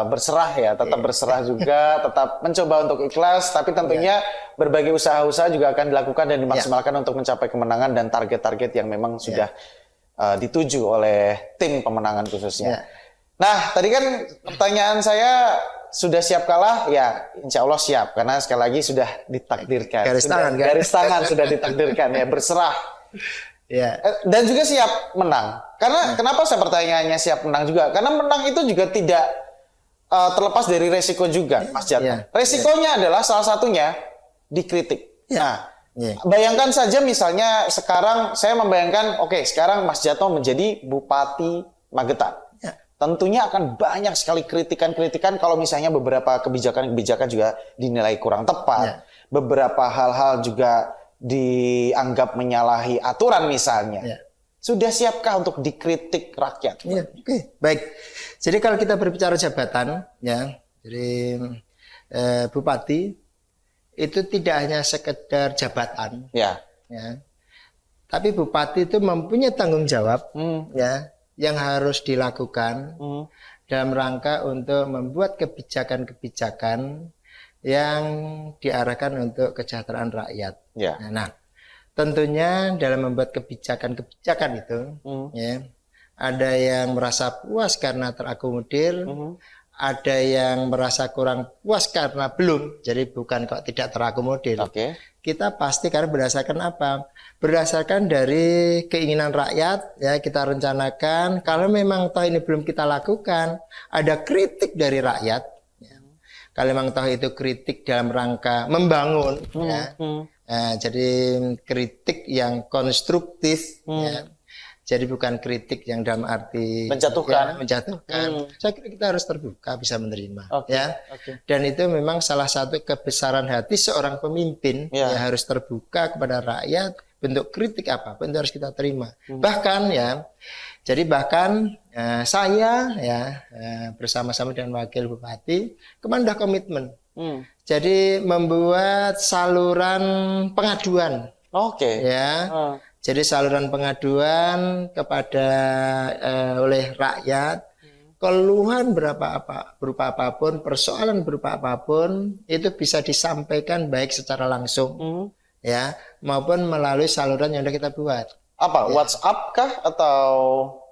berserah ya, tetap berserah juga, tetap mencoba untuk ikhlas, tapi tentunya berbagai usaha-usaha juga akan dilakukan dan dimaksimalkan untuk mencapai kemenangan dan target-target yang memang sudah dituju oleh tim pemenangan khususnya. Nah, tadi kan pertanyaan saya, sudah siap kalah? Ya, insya Allah siap, karena sekali lagi sudah ditakdirkan. Garis tangan, kan? Garis tangan sudah ditakdirkan ya, berserah. Ya. Dan juga siap menang. Karena kenapa saya pertanyaannya siap menang juga? Karena menang itu juga tidak terlepas dari resiko juga, Mas Jatno. Resikonya adalah salah satunya dikritik. Nah, bayangkan saja misalnya sekarang saya membayangkan, oke, sekarang Mas Jatno menjadi Bupati Magetan. Tentunya akan banyak sekali kritikan-kritikan kalau misalnya beberapa kebijakan-kebijakan juga dinilai kurang tepat. Beberapa hal-hal juga dianggap menyalahi aturan misalnya. Sudah siapkah untuk dikritik rakyat? Oke, baik. Jadi kalau kita berbicara jabatan, ya, jadi bupati itu tidak hanya sekedar jabatan, ya, tapi bupati itu mempunyai tanggung jawab, ya, yang harus dilakukan dalam rangka untuk membuat kebijakan-kebijakan yang diarahkan untuk kesejahteraan rakyat. Nah, tentunya dalam membuat kebijakan-kebijakan itu, ya, ada yang merasa puas karena terakomodir, ada yang merasa kurang puas karena belum. Jadi bukan kok tidak terakomodir. Kita pasti karena berdasarkan apa? Berdasarkan dari keinginan rakyat, ya, kita rencanakan. Kalau memang toh ini belum kita lakukan, ada kritik dari rakyat. Ya. Kalau memang toh itu kritik dalam rangka membangun, ya. Jadi kritik yang konstruktif, ya. Jadi bukan kritik yang dalam arti menjatuhkan. Saya kira kita harus terbuka, bisa menerima, ya. Dan itu memang salah satu kebesaran hati seorang pemimpin, ya, harus terbuka kepada rakyat. Bentuk kritik apapun itu harus kita terima. Bahkan, ya, jadi bahkan saya, ya, bersama-sama dengan wakil bupati kemarin sudah komitmen. Jadi membuat saluran pengaduan. Ya. Jadi saluran pengaduan kepada oleh rakyat, keluhan berupa apapun, persoalan berupa apapun itu bisa disampaikan baik secara langsung, ya, maupun melalui saluran yang sudah kita buat. Apa? Ya. WhatsApp kah atau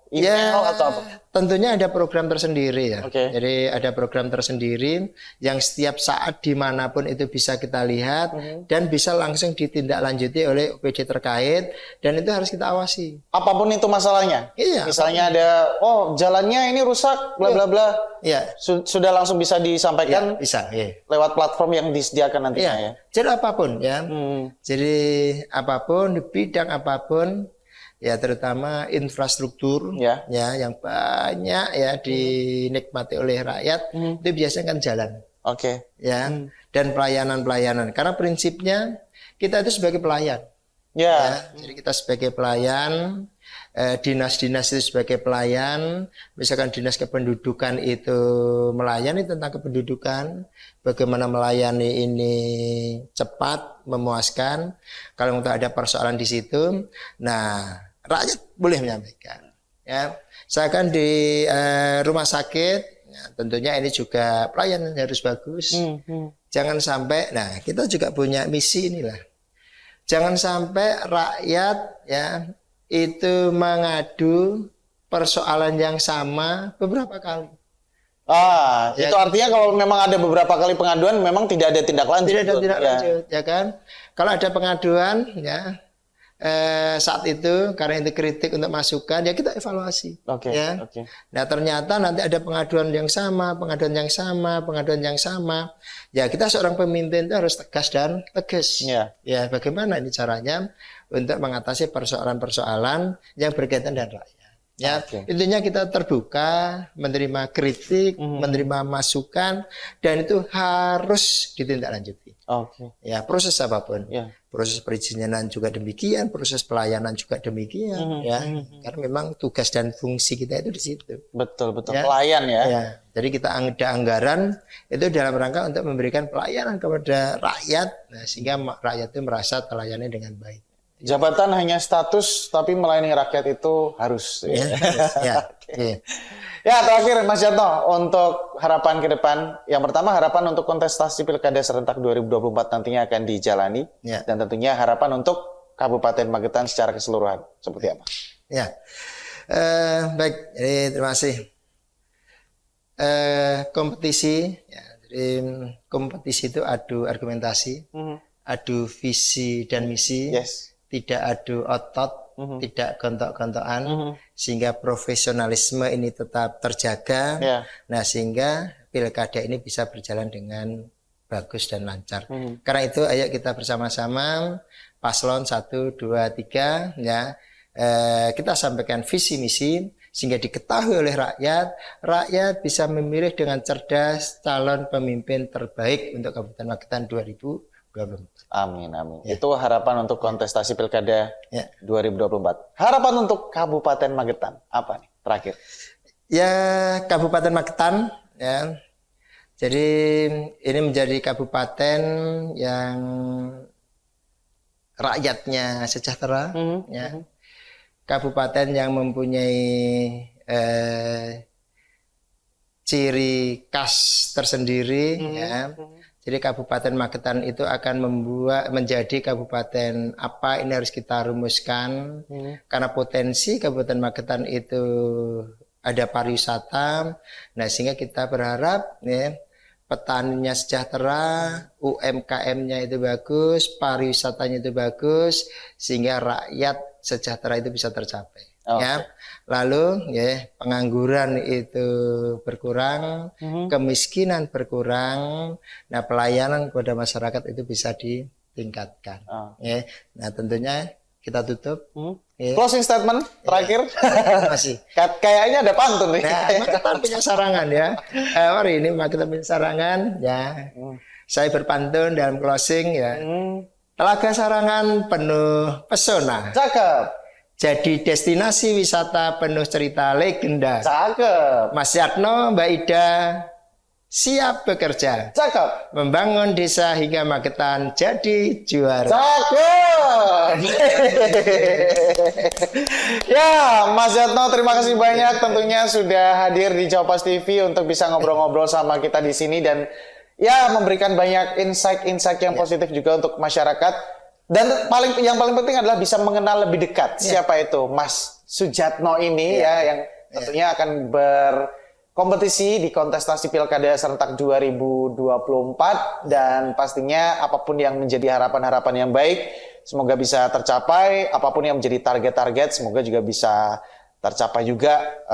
email atau apa? Tentunya ada program tersendiri, ya. Jadi ada program tersendiri yang setiap saat dimanapun itu bisa kita lihat dan bisa langsung ditindaklanjuti oleh OPD terkait, dan itu harus kita awasi. Apapun itu masalahnya. Misalnya ada, jalannya ini rusak, bla bla bla. Sudah langsung bisa disampaikan. Bisa. Lewat platform yang disediakan nantinya. Ya. Jadi apapun, ya. Jadi apapun di bidang apapun. Ya, terutama infrastruktur, ya, yang banyak, ya, dinikmati oleh rakyat, itu biasanya kan jalan, ya, dan pelayanan-pelayanan. Karena prinsipnya kita itu sebagai pelayan, ya. Jadi kita sebagai pelayan, dinas-dinas itu sebagai pelayan. Misalkan dinas kependudukan itu melayani tentang kependudukan, bagaimana melayani ini cepat, memuaskan. Kalau untuk ada persoalan di situ, nah, rakyat boleh menyampaikan, ya. Misalkan di rumah sakit, ya, tentunya ini juga pelayanan harus bagus. Jangan sampai, nah, kita juga punya misi inilah. Jangan sampai rakyat ya itu mengadu persoalan yang sama beberapa kali. Itu artinya kalau memang ada beberapa kali pengaduan memang tidak ada tindak lanjut. Tidak ada tindak lanjut, ya kan? Kalau ada pengaduan ya saat itu karena itu kritik untuk masukan ya kita evaluasi. Ya. Nah ternyata nanti ada pengaduan yang sama, pengaduan yang sama. Ya kita seorang pemimpin itu harus tegas dan tegas. Ya bagaimana ini caranya untuk mengatasi persoalan-persoalan yang berkaitan dengan rakyat. Ya, intinya kita terbuka menerima kritik, menerima masukan, dan itu harus ditindaklanjuti. Ya, proses apapun, proses perizinan juga demikian, proses pelayanan juga demikian, ya, karena memang tugas dan fungsi kita itu di situ. Betul, ya? Pelayan ya. Jadi kita ada anggaran itu dalam rangka untuk memberikan pelayanan kepada rakyat, nah, sehingga rakyat itu merasa terlayani dengan baik. Jabatan hanya status, tapi melayani rakyat itu harus. Ya, terakhir Mas Jatno, untuk harapan ke depan, yang pertama harapan untuk kontestasi Pilkada serentak 2024 nantinya akan dijalani, dan tentunya harapan untuk Kabupaten Magetan secara keseluruhan, seperti apa? Baik, jadi terima kasih. Kompetisi, jadi kompetisi itu adu argumentasi, adu visi dan misi. Tidak adu otot, tidak gontok-gontokan, sehingga profesionalisme ini tetap terjaga. Nah, sehingga pilkada ini bisa berjalan dengan bagus dan lancar. Karena itu, ayo kita bersama-sama, paslon 1, 2, 3, ya, kita sampaikan visi misi, sehingga diketahui oleh rakyat. Rakyat bisa memilih dengan cerdas calon pemimpin terbaik untuk Kabupaten Magetan 2024. Amin. Itu harapan untuk kontestasi Pilkada 2024. Harapan untuk Kabupaten Magetan apa nih terakhir? Ya, Kabupaten Magetan ya. Jadi ini menjadi kabupaten yang rakyatnya sejahtera, ya. Kabupaten yang mempunyai ciri khas tersendiri, ya. Jadi Kabupaten Magetan itu akan menjadi kabupaten apa, ini harus kita rumuskan. Karena potensi Kabupaten Magetan itu ada pariwisata. Nah, sehingga kita berharap ya, petaninya sejahtera, UMKM-nya itu bagus, pariwisatanya itu bagus, sehingga rakyat sejahtera itu bisa tercapai. Ya, lalu ya pengangguran itu berkurang, kemiskinan berkurang, nah pelayanan kepada masyarakat itu bisa ditingkatkan. Ya, nah tentunya kita tutup. Closing statement terakhir. Masih. Kayaknya ada pantun nih. Nah, Magetan punya sarangan ya. Hari ini Magetan punya sarangan ya. Saya berpantun dalam closing ya. Telaga Sarangan penuh pesona. Cakep. Jadi destinasi wisata penuh cerita legenda. Cakep. Mas Yatno, Mbak Ida siap bekerja. Cakep. Membangun desa hingga Magetan jadi juara. Cakep. Ya, Mas Yatno, terima kasih banyak tentunya sudah hadir di Jawapas TV untuk bisa ngobrol-ngobrol sama kita di sini dan ya memberikan banyak insight-insight yang positif juga untuk masyarakat. Dan yang paling penting adalah bisa mengenal lebih dekat siapa itu Mas Sujatno ini ya yang tentunya akan berkompetisi di kontestasi Pilkada serentak 2024 dan pastinya apapun yang menjadi harapan-harapan yang baik semoga bisa tercapai, apapun yang menjadi target-target semoga juga bisa tercapai juga,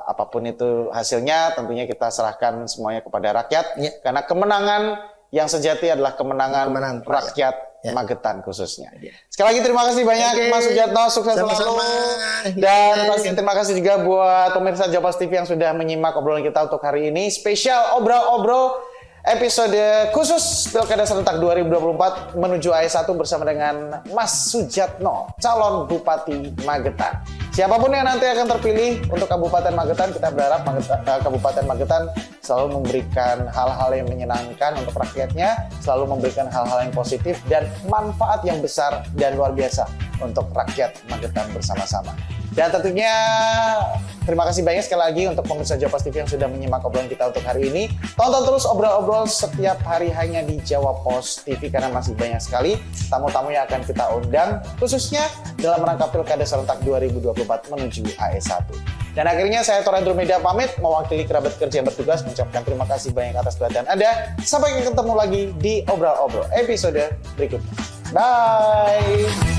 apapun itu hasilnya tentunya kita serahkan semuanya kepada rakyat karena kemenangan yang sejati adalah kemenangan rakyat Magetan khususnya. Sekali lagi terima kasih banyak Mas Sujatno, sukses selalu. Dan pasti terima kasih juga buat pemirsa Jawapas TV yang sudah menyimak obrolan kita untuk hari ini. Spesial obrol-obrol episode khusus Pilkada serentak 2024 menuju AS1 bersama dengan Mas Sujatno, calon Bupati Magetan. Siapapun yang nanti akan terpilih untuk Kabupaten Magetan, kita berharap Kabupaten Magetan selalu memberikan hal-hal yang menyenangkan untuk rakyatnya, selalu memberikan hal-hal yang positif dan manfaat yang besar dan luar biasa untuk rakyat Magetan bersama-sama. Dan tentunya terima kasih banyak sekali lagi untuk pemirsa Jawa Pos TV yang sudah menyimak obrolan kita untuk hari ini. Tonton terus obrol-obrol setiap hari hanya di Jawa Pos TV karena masih banyak sekali tamu-tamu yang akan kita undang khususnya dalam rangka Pilkada serentak 2024 menuju AS1. Dan akhirnya saya Tor Andromeda pamit mewakili kerabat kerja yang bertugas mengucapkan terima kasih banyak atas perhatian Anda. Sampai ketemu lagi di obrol-obrol episode berikutnya. Bye.